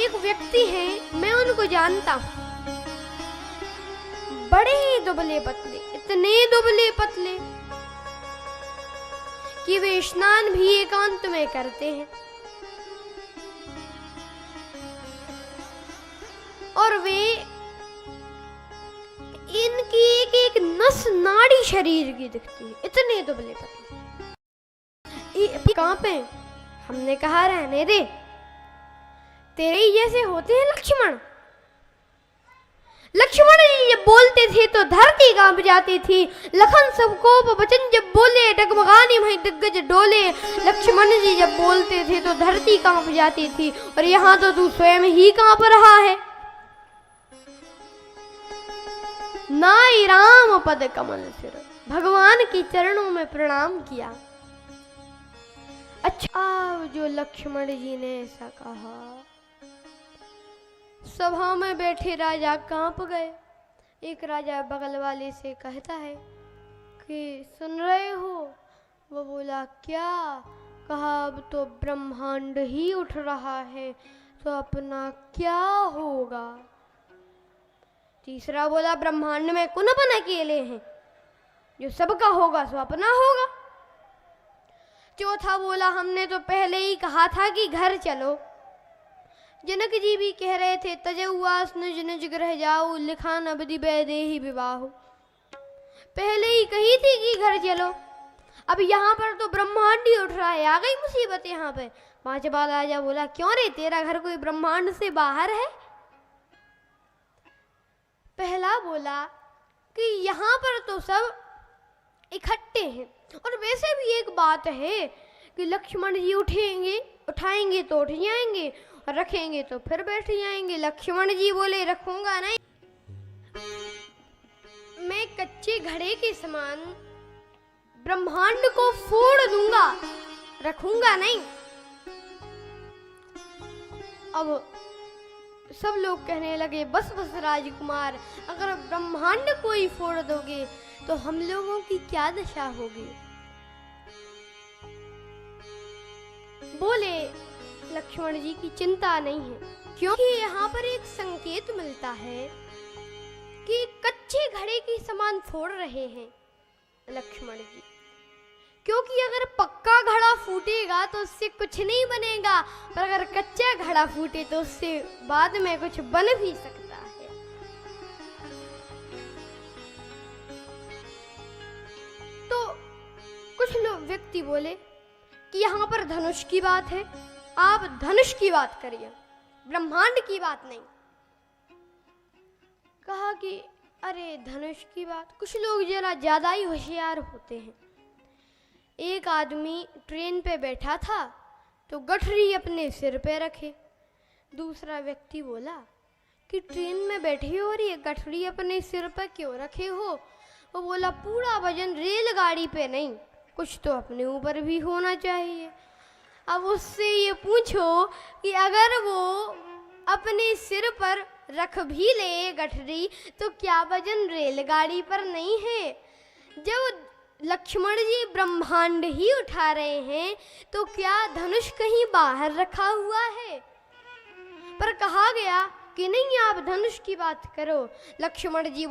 एक व्यक्ति हैं, मैं उनको जानता हूँ, बड़े ही दुबले पतले, इतने दुबले पतले कि वे स्नान भी एकांत में करते हैं और वे इनकी एक एक नस नाड़ी शरीर की दिखती है, इतने दुबले पतले। कहां पे? हमने कहा रहने दे, तेरे ही जैसे होते हैं लक्ष्मण। लक्ष्मण जी जब बोलते थे तो धरती कांप जाती थी। लखन सब कोप वचन जब बोले, डगमगाने वहीं दिग्गज डोले। लक्ष्मण जी जब बोलते थे तो धरती कांप जाती थी, और यहाँ तो तू स्वयं ही कांप रहा है। नाई राम पद कमल सिर, भगवान के चरणों में प्रणाम किया। अच्छा, जो लक्ष्मण जी ने ऐसा कहा, सभा में बैठे राजा कांप गए। एक राजा बगल वाले से कहता है कि सुन रहे हो? वो बोला क्या? कहा अब तो ब्रह्मांड ही उठ रहा है, तो अपना क्या होगा? तीसरा बोला ब्रह्मांड में कौन अपन अकेले हैं, जो सबका होगा सो अपना होगा। चौथा बोला हमने तो पहले ही कहा था कि घर चलो। जनक जी भी कह रहे थे तजउआस निज निज ग्रह जाओ, लिखा नबदि वैदेही विवाहो। पहले ही कही थी कि घर चलो, अब यहाँ पर तो ब्रह्मांड ही उठ रहा है, आ गई मुसीबत यहाँ पे। पांचवा राजा बोला क्यों रे, तेरा घर कोई ब्रह्मांड से बाहर है? पहला बोला कि यहाँ पर तो सब इकट्ठे हैं, और वैसे भी एक बात है कि लक्ष्मण जी उठेंगे, उठाएंगे तो उठ जाएंगे, और रखेंगे तो फिर बैठ जाएंगे। लक्ष्मण जी बोले रखूंगा नहीं, मैं कच्चे घड़े के समान ब्रह्मांड को फोड़ दूंगा, रखूंगा नहीं। अब सब लोग कहने लगे बस बस राजकुमार, अगर ब्रह्मांड को ही फोड़ दोगे तो हम लोगों की क्या दशा होगी? बोले लक्ष्मण जी की चिंता नहीं है, क्योंकि यहाँ पर एक संकेत मिलता है कि कच्चे घड़े के समान फोड़ रहे हैं लक्ष्मण जी, क्योंकि अगर पक्का घड़ा फूटेगा तो उससे कुछ नहीं बनेगा, पर अगर कच्चा घड़ा फूटे तो उससे बाद में कुछ बन भी सकता है। तो कुछ लोग व्यक्ति बोले कि यहाँ पर धनुष की बात है, आप धनुष की बात करिए, ब्रह्मांड की बात नहीं। कहा कि अरे धनुष की बात, कुछ लोग जरा ज्यादा ही होशियार होते हैं। एक आदमी ट्रेन पे बैठा था तो गठरी अपने सिर पे रखे। दूसरा व्यक्ति बोला कि ट्रेन में बैठे हो और ये गठरी अपने सिर पे क्यों रखे हो? वो बोला पूरा वजन रेलगाड़ी पे नहीं, कुछ तो अपने ऊपर भी होना चाहिए। अब उससे ये पूछो कि अगर वो अपने सिर पर रख भी ले गठरी, तो क्या वजन रेलगाड़ी पर नहीं है? जब लक्ष्मण जी ब्रह्मांड ही उठा रहे हैं तो क्या धनुष कहीं बाहर रखा हुआ है? पर कहा गया कि नहीं, आप धनुष की बात करो। लक्ष्मण जी